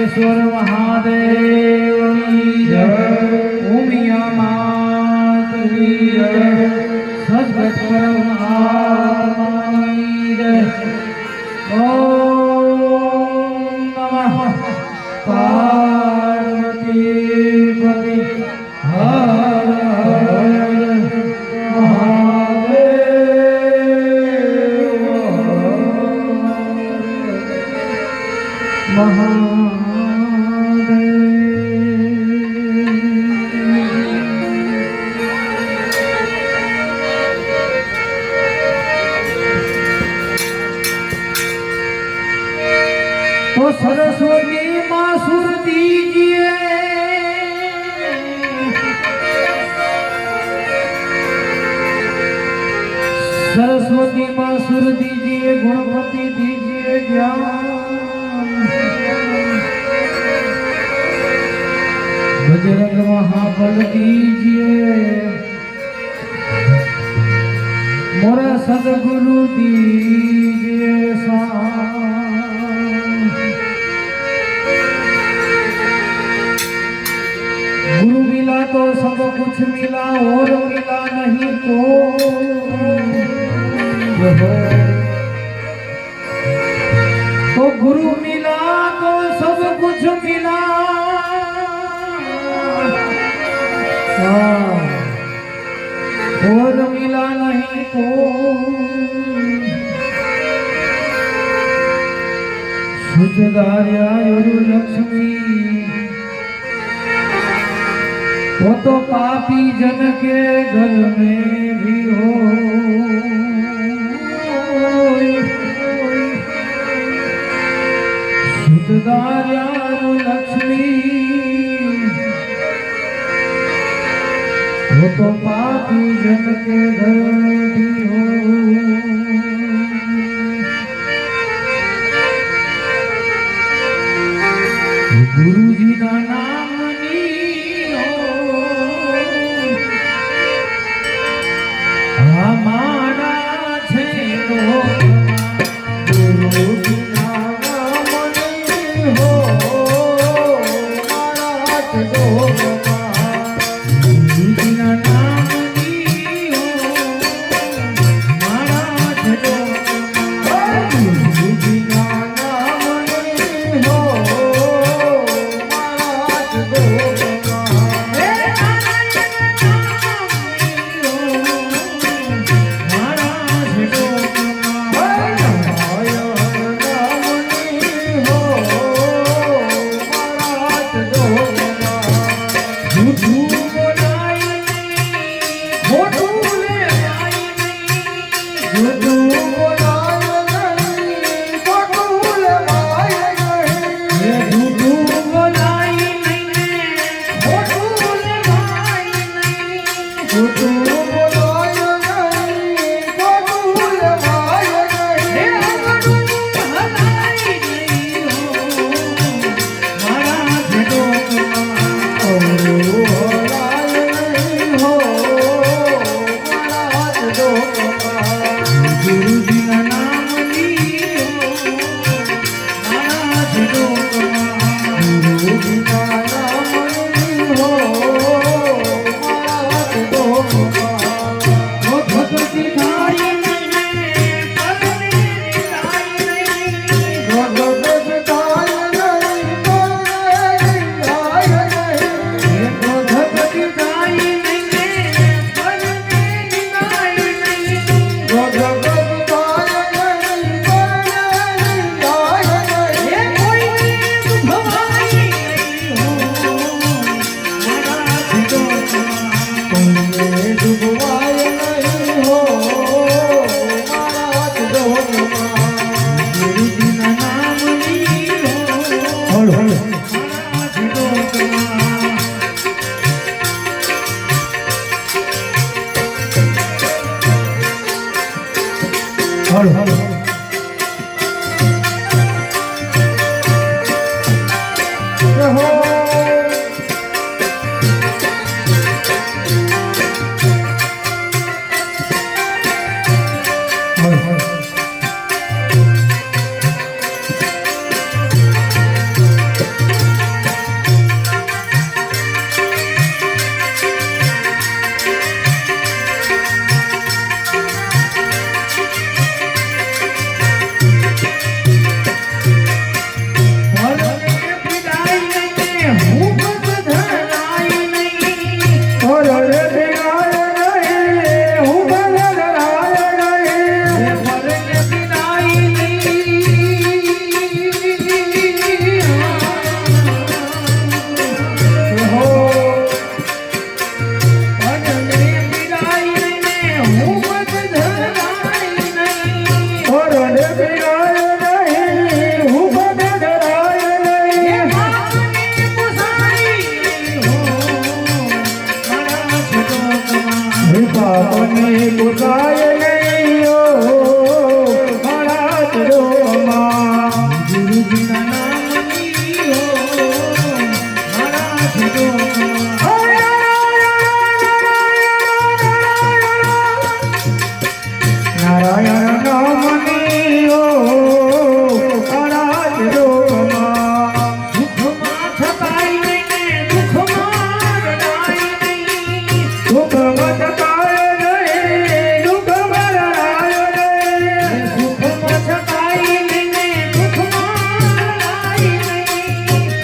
सिद्धेश्वर महादेव की जय। उमिया मात की जय। सद्गत परमात्मा की जय। ओम नमः पार्वती पति हर हर महादेव। तो सरस्वती माँ सुर दीजिए, सरस्वती माँ सुर दीजिए, गणपति दीजिए ज्ञान, बजरंग महाबल दीजिए, मोरा सदगुरु दीजिए साथ। गुरु मिला तो सब कुछ मिला, और मिला नहीं तो गुरु मिला तो सब कुछ मिला। और मिला नहीं तो सुचदार्या लक्ष्मी वो तो पापी जन के घर में भी हो। सुतदार्या लक्ष्मी वो तो पापी जन के घर में भी हो। गुरु जी का नाम हमारा छे गुरु बिना नाम नहीं हो। महाराज दो गुरु बिना नाम नहीं हो। महाराज दो गुरु बिना नाम नहीं हो। महाराज दो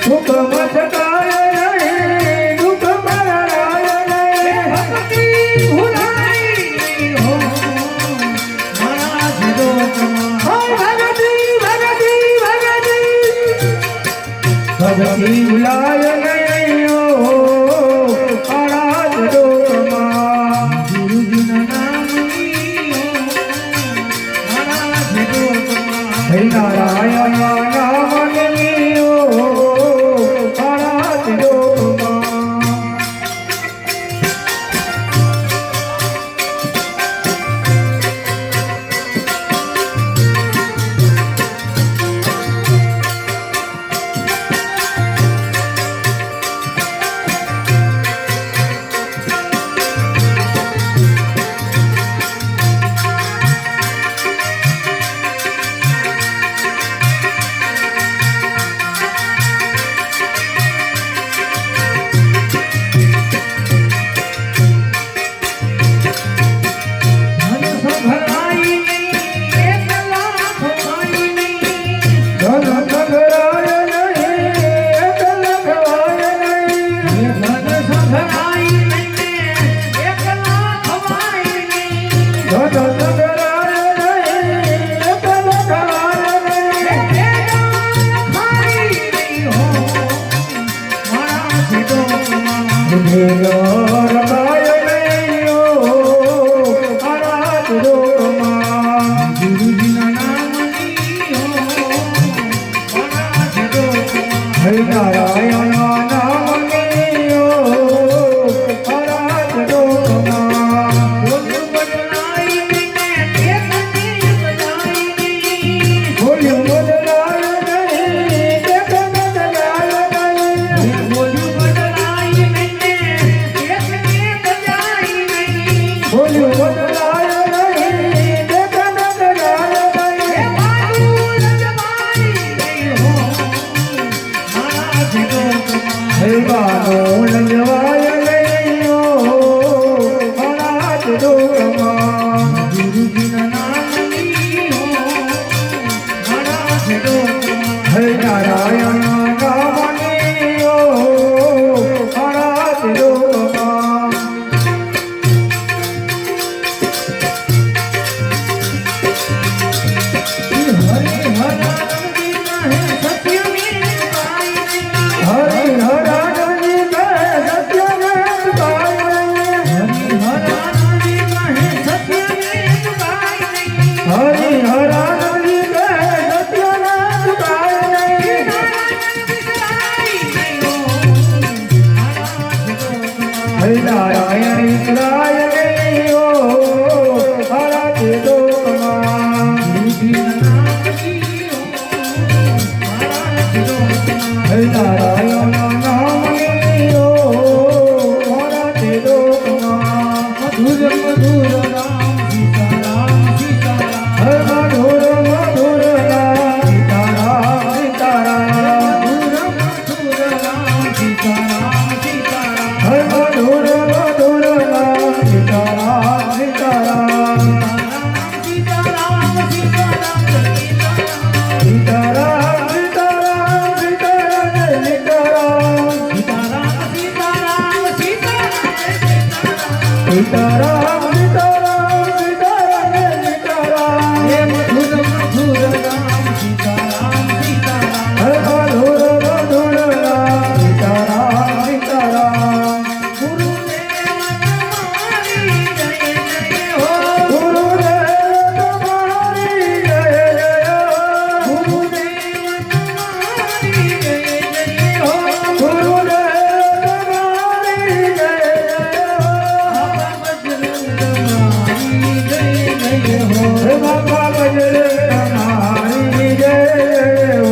દુઃખ મચકાય નહીં, દુઃખ મરાય નહીં. ભક્તિ ભૂલાઈ હો મારા જીવનમાં. હો ભગતિ ભગતિ ભગતિ ભગતિ ભૂલાય નહીં હો મારા જીવનમાં. ગુરુજીના નામની હો મારા જીવનમાં. હે નારાયણ નામની હો મારા જીવનમાં. નારાયણ નામની હો મારા જીવનમાં. બોલ્યું બદલાય નહીં, બોલ્યું બદલાય નહીં, દેખ બદલાય નહીં. બોલ્યું બદલાય નહીં, બોલ્યું બદલાય નહીં, દેખ બદલાય નહીં. હૈવાનો લંજવાય નહીં હો મારા જીવનમાં. ગુરુજીના નામની હો મારા જીવનમાં. હે નારાયણ નામની હો મારા જીવનમાં. નારાયણ ઈશ્વરાય નહીં હો મારા જીવનમાં. નારાયણ નામની હો મારા જીવનમાં. મધુર મધુર રામ સીતારામ સીતારામ. મધુર મધુર રામ સીતારામ સીતારામ. મધુર મધુર રામ સીતારામ સીતારામ. મધુર મધુર રામ સીતારામ સીતારામ. સીતારામ સીતારામ સીતારામ સીતારામ સીતારામ સીતારામ સીતારામ. હે મધુર મધુર રામ સીતારામ સીતારામ. મધુર મધુર રામ સીતારામ સીતારામ. ગુરુદેવ તમારી જય જય હો. ગુરુદેવ તમારી જય જય હો. ગુરુદેવ તમારી જય જય હો. ગુરુદેવ તમારી જય જય હો. બાબા બજરંગ તમારી જય હો.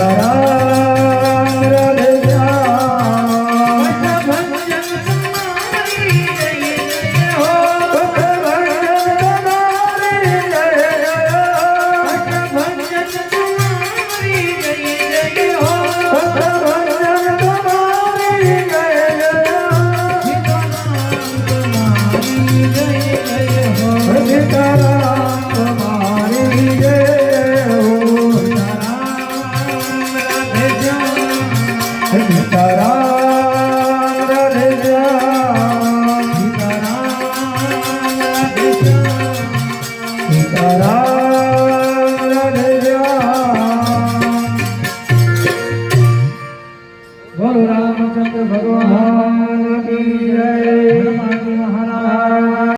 સીતારામ રાધે શ્યામ. ભજન તમારી જય જય હો. ભજન તમારી જય જય હો. ભજન તમારી જય જય હો. ભજન તમારી જય જય હો. સીતારામ તમારી જય બોલો રામચંદ્ર ભગવાન કી